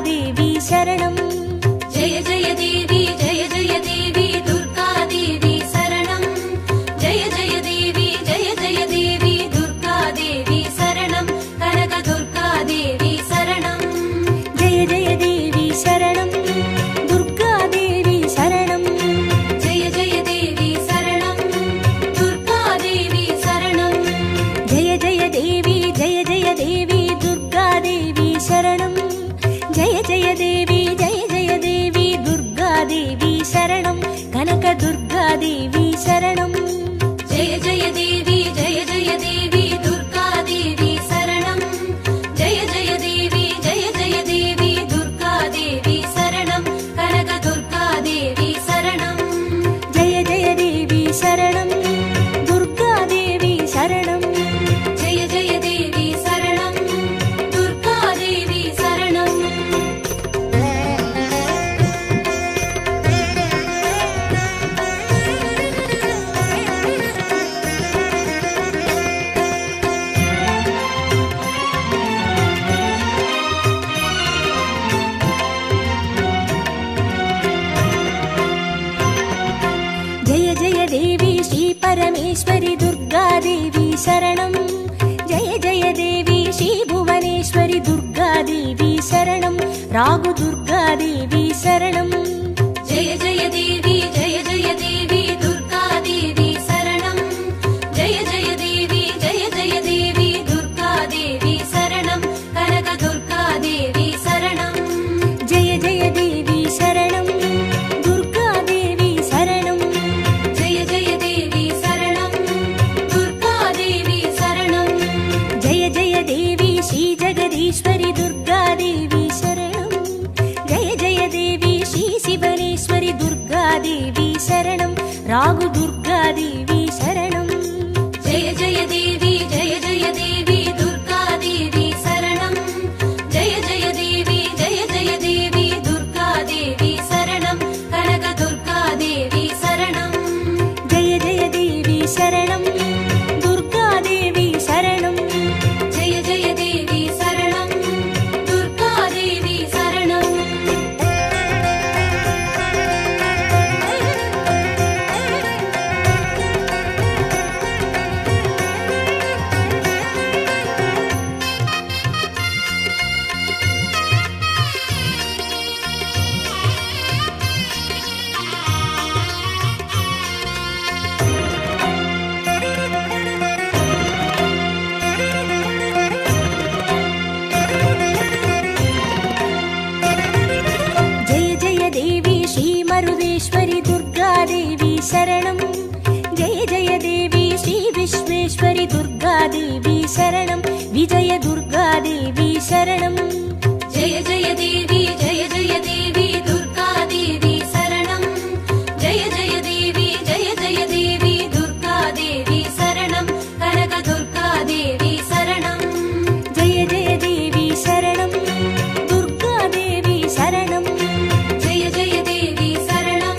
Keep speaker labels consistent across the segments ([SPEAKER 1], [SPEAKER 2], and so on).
[SPEAKER 1] देवी शरणं।
[SPEAKER 2] जय जय देवी जय जय देवी दुर्गा देवी शरणं। जय जय देवी दुर्गा देवी शरणं। कनक दुर्गा देवी शरणं।
[SPEAKER 1] जय जय देवी शरणं दुर्गा देवी शरणं।
[SPEAKER 2] जय जय देवी शरणं दुर्गा देवी शरणं।
[SPEAKER 1] जय जय देवी दुर्गा देवी शरणं। जय जय देवी दुर्गा देवी शरणं। कनक दुर्गा देवी शरणं।
[SPEAKER 2] जय जय देवी दुर्गा देवी शरणं। जय जय देवी दुर्गा देवी शरणं। कनक दुर्गा देवी शरणं।
[SPEAKER 1] जय जय देवी शरणं दुर्गा देवी शरणं।
[SPEAKER 2] जय जय देवी शरणं दुर्गा देवी शरणं।
[SPEAKER 1] जय जय देवी श्री परमेश्वरी दुर्गा देवी शरणं। जय जय देवी श्री भुवनेश्वरी दुर्गा देवी शरणं। रागु दुर्गा देवी शरणं।
[SPEAKER 2] जय जय देवी दुर्गा देवी शरणं। जय जय देवी दुर्गा देवी शरणं। कनक दुर्गा देवी शरणं।
[SPEAKER 1] जय जय देवी शरणं दुर्गा देवी शरणं।
[SPEAKER 2] जय जय देवी शरणं दुर्गा देवी शरणं।
[SPEAKER 1] जय जय देवी श्री जगदीश्वरी दुर्गा देवी शरणं। जय जय देवी श्री शिवनेश्वरी दुर्गा देवी शरणं। रागु दुर्गा देवी शरणं।
[SPEAKER 2] जय जय देवी दुर्गा देवी शरणं। जय जय देवी दुर्गा देवी शरणं। कनक दुर्गा देवी शरणं।
[SPEAKER 1] जय जय देवी शरणं दुर्गा देवी शरणं।
[SPEAKER 2] जय जय देवी शरणं दुर्गा देवी शरणं।
[SPEAKER 1] जय जय देवी श्री मरुदेश्वरी दुर्गा देवी शरणं। जय जय देवी श्री विश्वेश्वरी दुर्गा देवी शरणं। विजय दुर्गा देवी शरणं।
[SPEAKER 2] जय जय देवी दुर्गा देवी शरणं। जय जय देवी दुर्गा देवी शरणं। कनक दुर्गा देवी शरणं।
[SPEAKER 1] जय जय देवी शरणं दुर्गा देवी शरणं।
[SPEAKER 2] जय जय देवी शरणं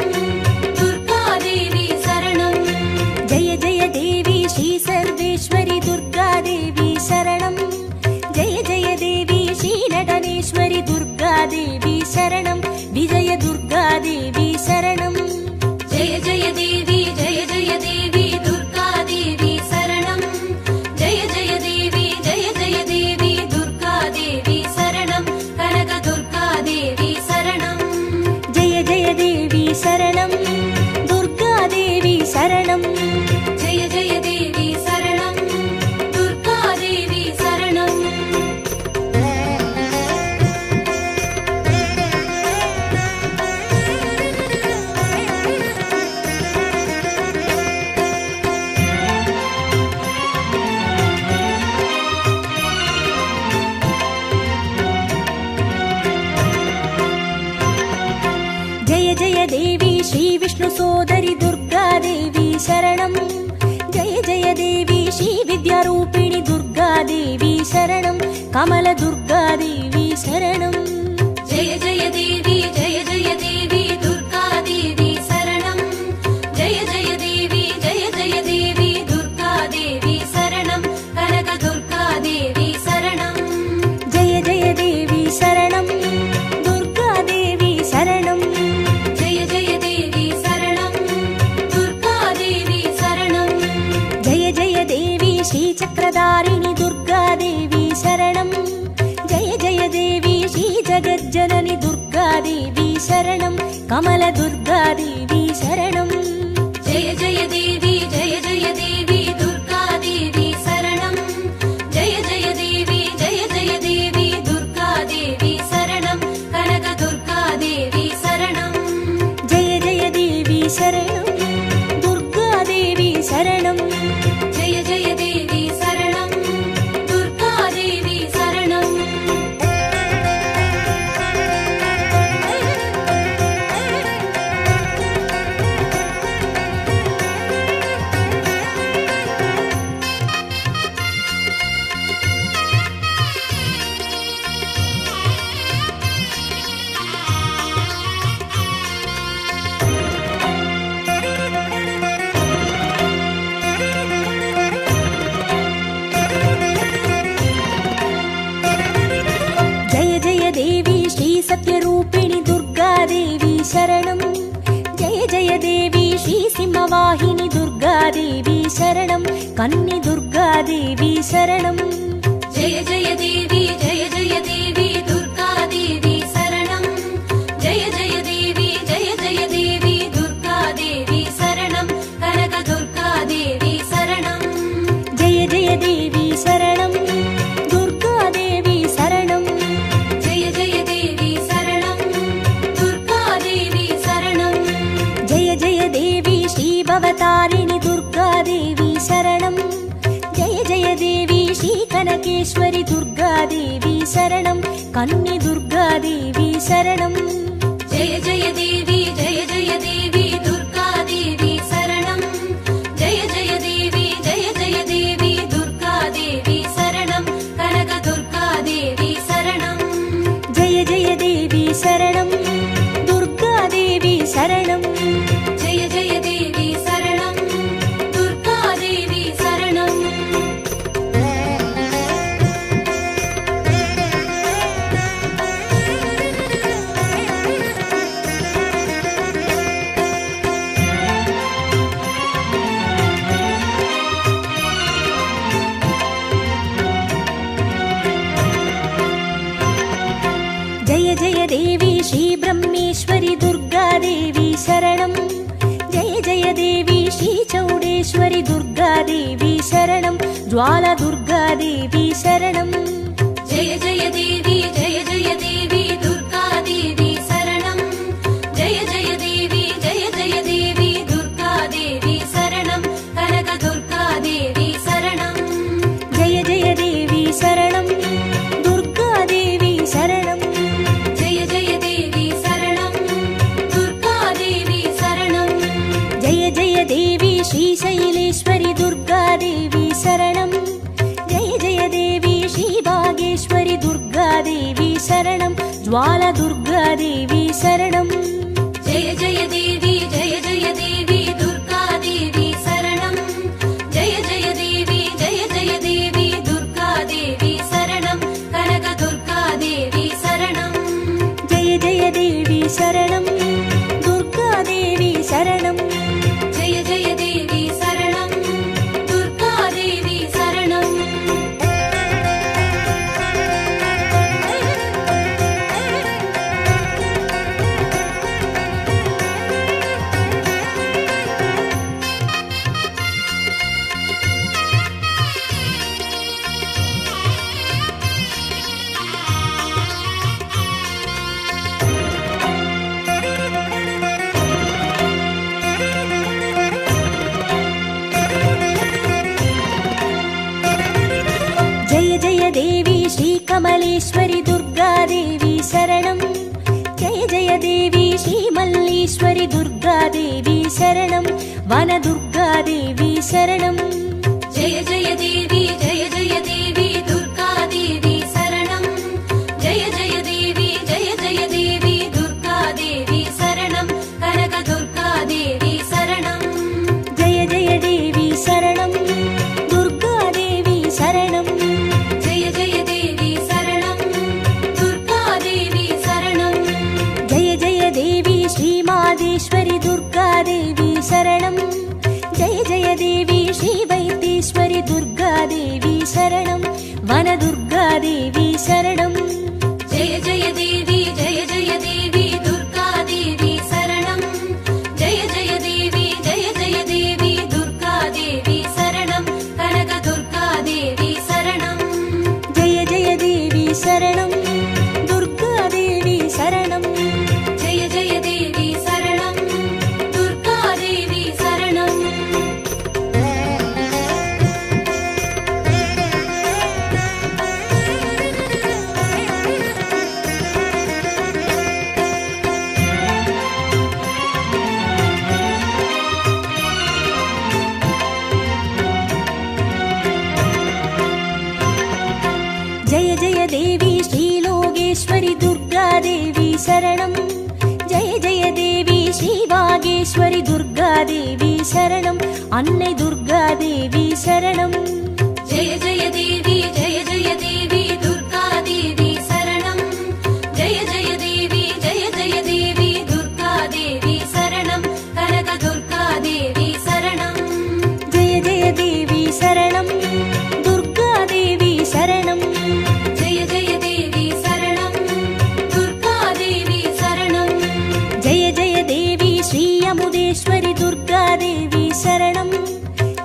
[SPEAKER 2] दुर्गा देवी शरणं।
[SPEAKER 1] जय जय देवी श्री सर्वेश्वरी दुर्गा देवी शरणं। जय जय देवी श्री नटनेश्वरी दुर्गा देवी शरणं। विजय दुर्गा देवी शरणं।
[SPEAKER 2] जय जय देवी दुर्गा देवी शरणं। जय जय देवी दुर्गा देवी शरणं। कनक दुर्गा देवी शरणं।
[SPEAKER 1] जय जय देवी शरणं दुर्गा देवी शरणं।
[SPEAKER 2] जय जय देवी शरणं दुर्गा देवी शरणं।
[SPEAKER 1] जय जय देवी श्री विष्णु सोदरी दुर्गा देवी शरणं। जय जय देवी श्री विद्यारूपिणी दुर्गा देवी शरणं। कमल दुर्गा देवी शरणं।
[SPEAKER 2] जय जय देवी दुर्गा देवी शरणं। जय जय देवी दुर्गा देवी शरणं। कनक दुर्गा देवी शरणं।
[SPEAKER 1] जय जय देवी शरणं शरणं कमलदुर्गादेवी शरणं
[SPEAKER 2] जय जय देवी दुर्गादेवी शरणं जय जय देवी दुर्गादेवी शरणं कनकदुर्गादेवी शरणं
[SPEAKER 1] जय जय देवी शरणं दुर्गादेवी शरणं
[SPEAKER 2] जय जय देवी शरणं दुर्गादेवी शरणं
[SPEAKER 1] जय जय देवी श्री सत्यरूपिणि दुर्गादेवी शरणं जय जय देवी श्री सिंहवाहिनी दुर्गादेवी शरणं कन्नि दुर्गादेवी शरणं
[SPEAKER 2] जय जय देवी दुर्गादेवी शरणं जय जय देवी दुर्गादेवी शरणं कनकदुर्गादेवी शरणं
[SPEAKER 1] जय जय देवी शरणं दुर्गादेवी शरणं
[SPEAKER 2] जय जय देवी शरणं दुर्गादेवी शरणं
[SPEAKER 1] जय जय देवी श्री भवतारिणि दुर्गादेवी शरणं जय जय देवी श्री कनकेश्वरि दुर्गादेवी शरणं कन्नि दुर्गादेवी शरणं
[SPEAKER 2] जय जय देवी दुर्गादेवी शरणं जय जय देवी दुर्गादेवी शरणं कनकदुर्गादेवी शरणं
[SPEAKER 1] जय जय देवी शरणं दुर्गादेवी शरणं
[SPEAKER 2] जय जय देवी शरणं दुर्गादेवी शरणं
[SPEAKER 1] जय जय देवी श्री ब्रह्मेश्वरि दुर्गादेवी शरणं जय जय देवी श्री चौडेश्वरि दुर्गादेवी शरणं ज्वाला दुर्गादेवी शरणं
[SPEAKER 2] जय जय देवी दुर्गादेवी शरणं जय जय देवी दुर्गादेवी शरणं कनकदुर्गादेवी शरणं
[SPEAKER 1] जय जय देवी शरणं दुर्गादेवी शरणं
[SPEAKER 2] जय जय देवी शरणं दुर्गादेवी शरणं
[SPEAKER 1] जय जय देवी श्री शैलेश्वरि दुर्गादेवी शरणं जय जय देवी श्री भागेश्वरि दुर्गादेवी शरणं ज्वाला दुर्गादेवी शरणं
[SPEAKER 2] जय जय देवी दुर्गादेवी शरणं जय जय देवी दुर्गादेवी शरणं कनकदुर्गादेवी शरणं
[SPEAKER 1] जय जय देवी शरणं दुर्गादेवी शरणं
[SPEAKER 2] जय जय देवी शरणं दुर्गादेवी शरणं
[SPEAKER 1] जय जय देवी श्री कमलेश्वरि दुर्गादेवी शरणं जय जय देवी श्री मल्लीश्वरि दुर्गादेवी शरणं वनदुर्गादेवी शरणं
[SPEAKER 2] जय जय देवी दुर्गादेवी शरणं जय जय देवी दुर्गादेवी शरणं कनकदुर्गादेवी शरणं
[SPEAKER 1] जय जय देवी शरणं दुर्गादेवी शरणं
[SPEAKER 2] जय जय देवी शरणं दुर्गादेवी शरणं
[SPEAKER 1] जय जय देवी श्री मादेश्वरि दुर्गादेवी शरणं जय जय देवी श्री वैद्येश्वरि दुर्गादेवी शरणं वनदुर्गादेवी शरणं
[SPEAKER 2] जय जय देवी दुर्गादेवी
[SPEAKER 1] शरणं जय जय देवी श्रीवागेश्वरि दुर्गादेवी शरणं अन्नै दुर्गादेवी शरणं
[SPEAKER 2] जय जय देवी दुर्गादेवी शरणं जय जय देवी दुर्गादेवी शरणं कनक दुर्गादेवी शरणं
[SPEAKER 1] जय जय देवी शरणं दुर्गादेवी शरणं
[SPEAKER 2] जय जय देवी शरणं दुर्गादेवी शरणं
[SPEAKER 1] जय जय देवी श्री अमुदेश्वरि दुर्गादेवी शरणं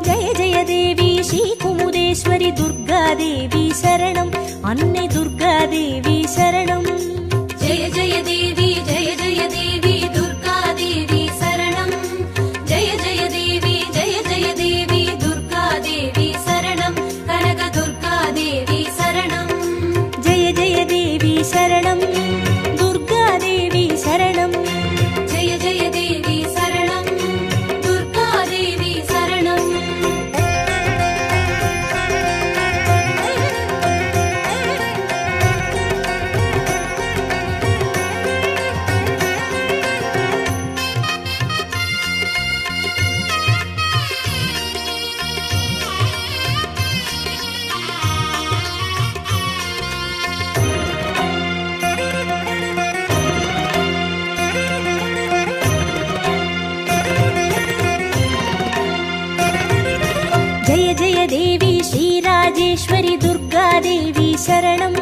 [SPEAKER 1] जय जय देवी श्री कुमुदेश्वरि दुर्गादेवी शरणं अन्नै दुर्गादेवी शरणं
[SPEAKER 2] जय जय देवी दुर्गादेवी शरणं जय जय देवी दुर्गादेवी शरणं कनक दुर्गादेवी शरणं
[SPEAKER 1] जय जय देवी शरणं दुर्गादेवी शरणं
[SPEAKER 2] जय जय देवी शरणं दुर्गादेवी शरणं
[SPEAKER 1] जय जय देवी श्रीराजेश्वरि दुर्गादेवी शरणं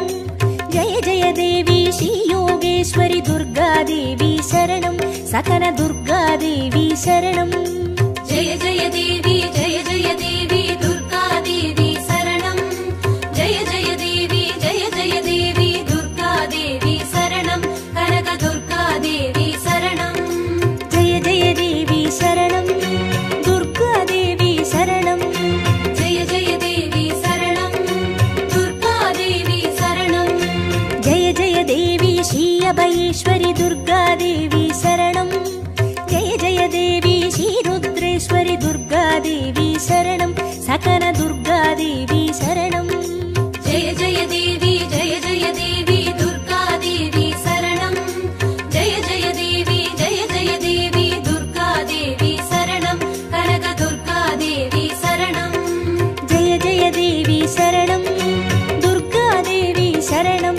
[SPEAKER 1] जय जय देवी श्रीयोगेश्वरि दुर्गादेवी शरणं सकल दुर्गादेवी शरणं
[SPEAKER 2] जय जय देवी दुर्गादेवी शरणं जय जय देवी दुर्गादेवी शरणं कनक दुर्गादेवी शरणं
[SPEAKER 1] जय जय देवी शरणं दुर्गादेवी शरणं
[SPEAKER 2] जय जय देवी शरणं दुर्गादेवी शरणं
[SPEAKER 1] जय जय देवी श्री अभयेश्वरि दुर्गादेवी शरणं जय जय देवी श्री रुद्रेश्वरि दुर्गादेवी शरणं सकल दुर्गादेवी शरणं
[SPEAKER 2] जय जय देवी दुर्गादेवी शरणं जय जय देवी दुर्गादेवी शरणं कनक दुर्गादेवी शरणं
[SPEAKER 1] जय जय देवी शरणं दुर्गादेवी शरणं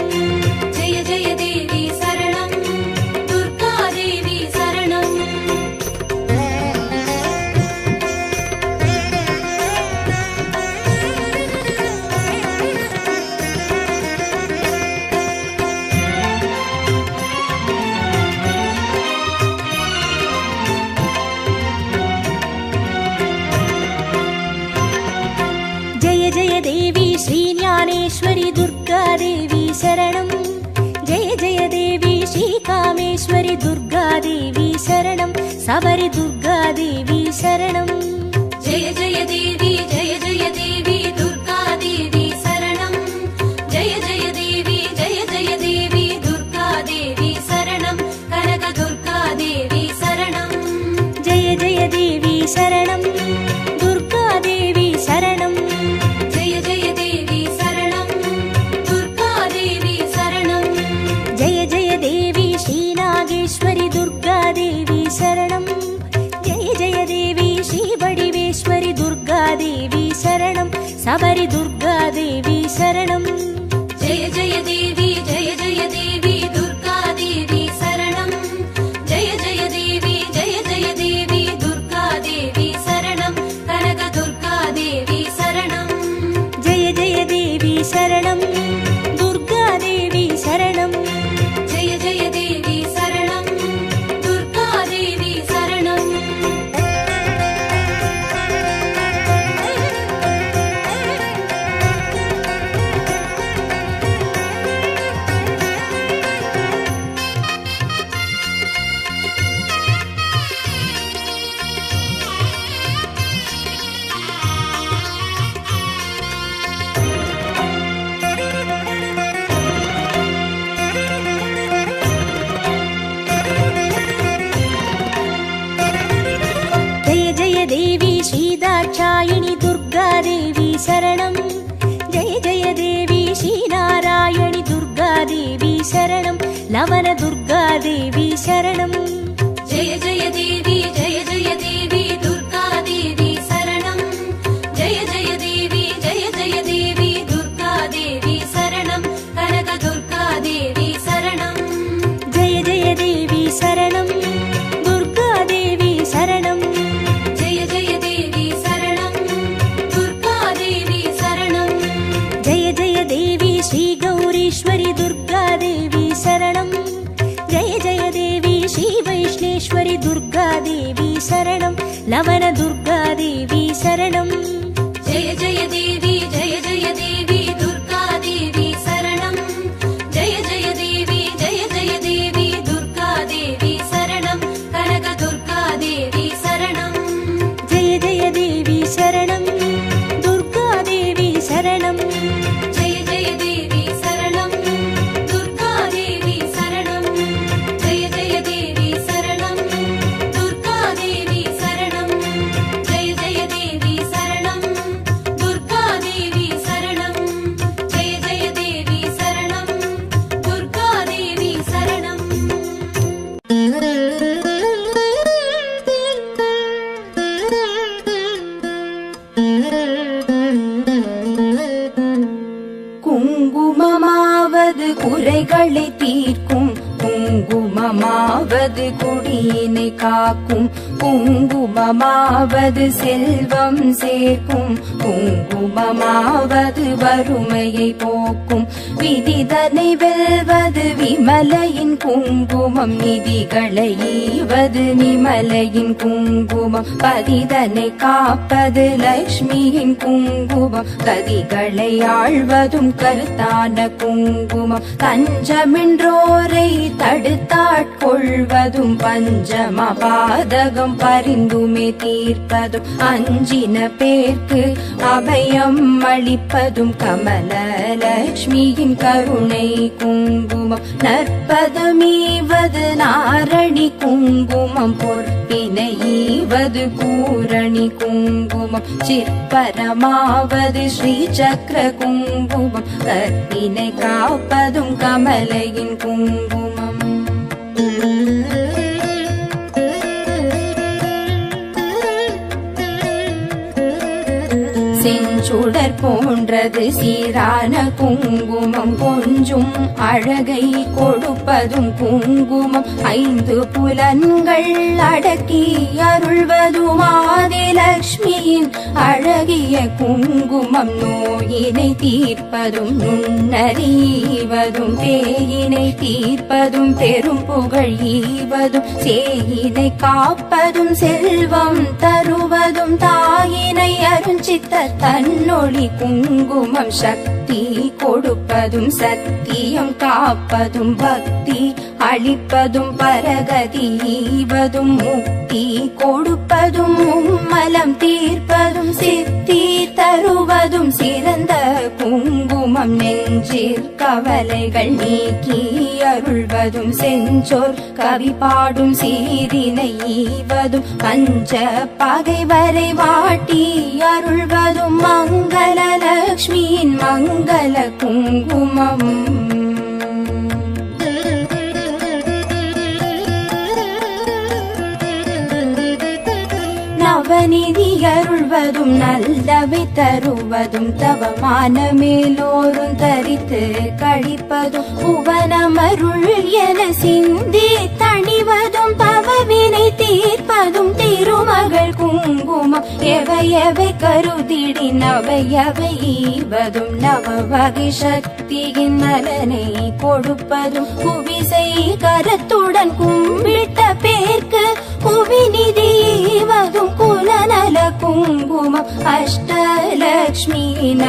[SPEAKER 2] जय जय देवी शरणं दुर्गादेवी शरणं
[SPEAKER 1] जय जय देवी श्रीज्ञानेश्वरि दुर्गादेवी शरणं जय जय देवी श्रीकामेश्वरि दुर्गादेवी शरणं सबरि दुर्गादेवी शरणं
[SPEAKER 2] जय जय देवी दुर्गादेवी शरणं जय जय देवी दुर्गादेवी शरणं कनक दुर्गादेवी शरणं
[SPEAKER 1] जय जय देवी शरणं दुर्गादेवी शरणं
[SPEAKER 2] जय जय देवी शरणं दुर्गादेवी शरणं
[SPEAKER 1] जय जय देवी श्रीनागेश्वरि दुर्गादेवी शरणं जय जय देवी श्रीबडिवेश्वरि दुर्गादेवी शरणं सबरि दुर्गादेवी शरणं
[SPEAKER 2] जय जय देवी दुर्गादेवी शरणं जय जय देवी दुर्गादेवी शरणं कनक दुर्गादेवी शरणं
[SPEAKER 1] जय जय देवी शरणं दुर्गादेवी शरणं
[SPEAKER 2] जय जय देवी शरणं दुर्गादेवी शरणं
[SPEAKER 1] दाक्षायिणी दुर्गादेवी शरणं जय जय देवी श्रीनारायणि दुर्गा दुर्गादेवी शरणं लवनदुर्गादेवी शरणं
[SPEAKER 2] जय जय देवी जय जय देवी दुर्गा देवी शरणं जय जय देवी दुर्गा देवी शरणं कनक दुर्गा देवी शरणं
[SPEAKER 1] जय जय देवी शरणं दुर्गा देवी शरणं
[SPEAKER 2] जय जय देवी शरणं दुर्गा देवी शरणं
[SPEAKER 1] जय जय देवी श्री गौरीश्वरी दुर्गा देवी शरणं जय जय देवी श्री वैष्णेश्वरी दुर्गा देवी शरणं लवन दुर्गा देवी शरणं
[SPEAKER 2] जय जय देवी दुर्गा देवी शरणं जय जय देवी दुर्गा देवी शरणं कनक दुर्गा देवी शरणं
[SPEAKER 1] जय जय देवी शरणं दुर्गा देवी शरणं
[SPEAKER 2] जय जय देवी शरणं दुर्गा देवी शरणं जय जय देवी शरणं दुर्गा देवी शरणं जय जय देवी शरणं दुर्गा देवी शरणं जय जय देवी शरणं दुर्गा देवी शरणं
[SPEAKER 3] குங்குமமாவது குறைகளை தீர்க்கும் குங்குமமாவது குடியினை காக்கும் குங்குமமாவது செல்வம் சேர்க்கும் குங்குமமாவது வறுமையை போக்கும் விதிதனை வெல்வது விமலையின் குங்குமம் நிதிகளை ஈவது நிமலையின் குங்குமம் பதிதனை காப்பது லக்ஷ்மியின் குங்குமம் கதிகளை ஆழ்வதும் கருத்தான குங்குமம் தஞ்சமின்றோரை தடுத்தாட்கொள்வதும் பஞ்சமபாதகம் பரிந்துமே தீர்ப்பதும் அஞ்சின பேர்க்கு அபயம் அளிப்பதும் கமலலக்ஷ்மியின் கருணை குங்குமம் நற்பதமீவது நாரணி குங்குமம் பொற்பினை ஈவது பூரணி குங்குமம் சிற்பரமாவது ஸ்ரீ சக்கர குங்குமம் கற்பினை காப்பதும் கமலையின் குங்குமம் செஞ்சுடர் போன்றது சீரான குங்குமம் கொஞ்சும் அழகை கொடுப்பதும் குங்குமம் ஐந்து புலன்கள் அடக்கி அருள்வதும் ஆதிலக்ஷ்மியின் அழகிய குங்குமம் நோயினை தீர்ப்பதும் நுண்ணறிவதும் பேயினை தீர்ப்பதும் பெரும் புகழ் ஈவதும் சேயினை காப்பதும் செல்வம் தருவதும் தாயினை அருஞ்சித்த தன்னொளி குங்குமம் சக்தி கொடுப்பதும் சத்தியம் காப்பதும் பக்தி அளிப்பதும் பரகதி ஈவதும் முக்தி கொடுப்பதும் மும்மலம் தீர்ப்பதும் சித்தி தருவதும் சிறந்த குங்குமம் நெஞ்சிற் கவலைகள் நீக்கி அருள்வதும் செஞ்சோர் கவி பாடும் சீரினை ஈவதும் பஞ்ச பகைவரை வாட்டி அருள்வதும் மங்களலக்ஷ்மியின் மங்கள குங்குமம் நவநிதி அருள்வதும் நல்லவை தருவதும் தவமான மேலோரும் தரித்து கழிப்பதும் புவனமருள் என சிந்தி தணிவதும் பவவினை தீர்ப்பதும் திருமகள் குங்குமம் எவை கருதிடி நவையவை ஈவதும் நவ வகை சக்தியின் நலனை கொடுப்பதும் குவிசை கரத்துடன் கும்பிட்ட பேர்க்கு குவிநிதி ஈவதும் குலநல குங்குமம் அஷ்டலக்ஷ்மியின்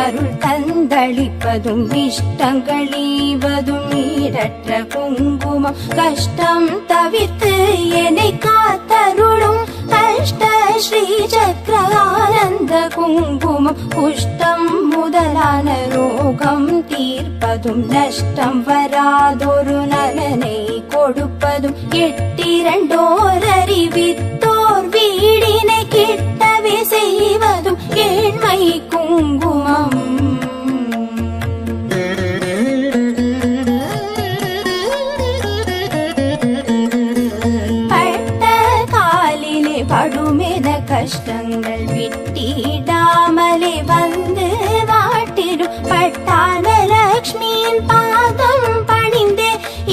[SPEAKER 3] அருள் தந்தளிப்பதும் இஷ்டங்கள் ஈவதும் ஈடற்ற குங்குமம் கஷ்டம் தவிர்த்து என்னை காத்தருளும் அஷ்ட ஸ்ரீ சக்கர ஆனந்த குங்குமம் குஷ்டம் முதலான ரோகம் தீர்ப்பதும் நஷ்டம் வராதொரு நலனை கொடுப்பதும் எட்டிரண்டோர் அறிவித்தோர் வீடினை கிட்டவே செய்வதும் ஏழ்மை குங்குமம் வருமென கஷ்டங்கள் விட்டிடாமலே வந்து வாட்டிடும் பட்டாளலக்ஷ்மியின் பாதம் பணிந்தே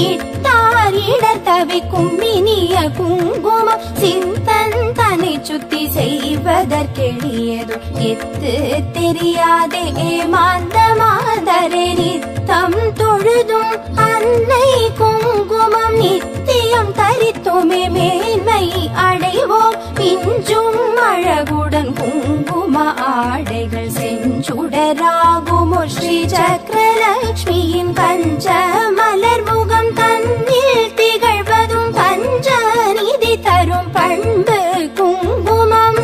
[SPEAKER 3] இட்டார் இடர் தவிக்கும் இனிய குங்குமம் சிந்தன் தன்னை சுத்தி செய்வதற்கெளியதும் எத்து தெரியாதே ஏமாந்த மாதரே நித்தம் தொழுதும் அன்னை குங்குமம் நித்தியம் தரித்துமே மேன்மை அடைவோம் பிஞ்சும் அழகுடன் குங்கும ஆடைகள் செஞ்சுடராகுமோ ஸ்ரீ சக்கரலக்ஷ்மியின் கஞ்ச மலர் முகம் தன்னில் திகழ்வதும் பஞ்ச நிதி தரும் பண்பு குங்குமம்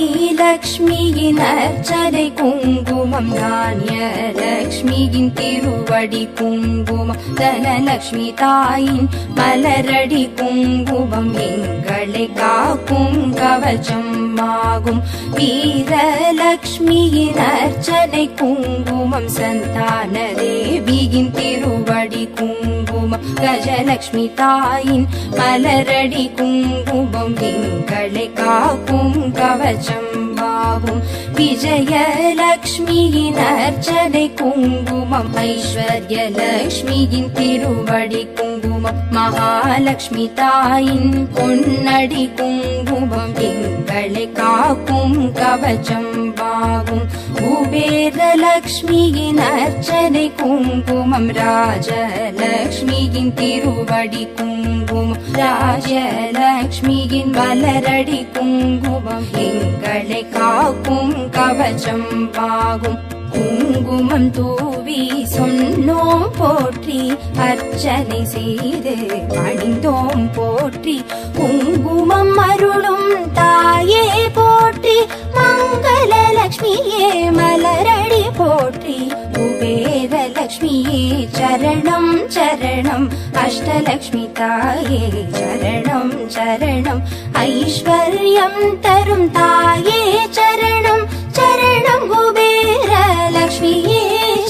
[SPEAKER 3] ஆதிலக்ஷ்மியின் அர்ச்சனை குங்குமம் தானியலக்ஷ்மியின் திருவடி குங்குமம் தனலக்ஷ்மி தாயின் மலரடி குங்குமம் எங்களை காக்கும் கவச்சம் ஆகும் வீரலக்ஷ்மியின் அர்ச்சனை குங்குமம் சந்தான தேவியின் திருவடி குங்குமம் கஜலக்ஷ்மி தாயின் மலரடி குங்குமம் எங்களை காக்கும் கவச்சம் ஆகும் விஜயலக்ஷ்மியின் அர்ச்சனை குங்குமம் ஐஸ்வர்யலக்ஷ்மியின் திருவடி குங்குமம் மகாலட்சுமி தாயின் பொன்னடி குங்குமம் எங்களை காக்கும் கவச்சம் ஆகும் குபேரலக்ஷ்மியின் அர்ச்சனை குங்குமம் ராஜலக்ஷ்மியின் திருவடி குங்குமம் ராஜலக்ஷ்மியின் மலரடி குங்குமம் எங்களை காக்கும் கவச்சம் ஆகும் குங்குமம் தூவி சொன்னோம் போற்றி அர்ச்சனை செய்து பணிந்தோம் போற்றி குங்குமம் அருளும் தாயே போற்றி மங்களலக்ஷ்மியே மலரடி போற்றி குபேரலக்ஷ்மியே சரணம் சரணம் அஷ்டலக்ஷ்மி தாயே சரணம் சரணம் ஐஸ்வர்யம் தரும் தாயே சரணம் சரணம் குபேரலக்ஷ்மியே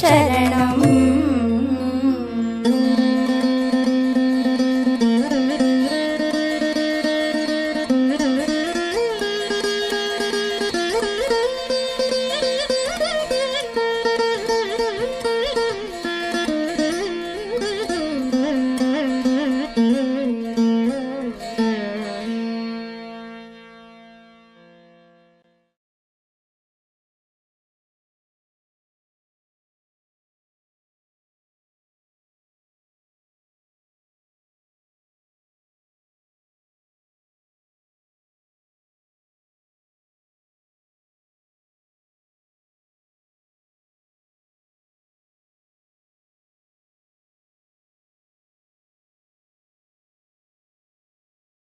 [SPEAKER 3] சரணம்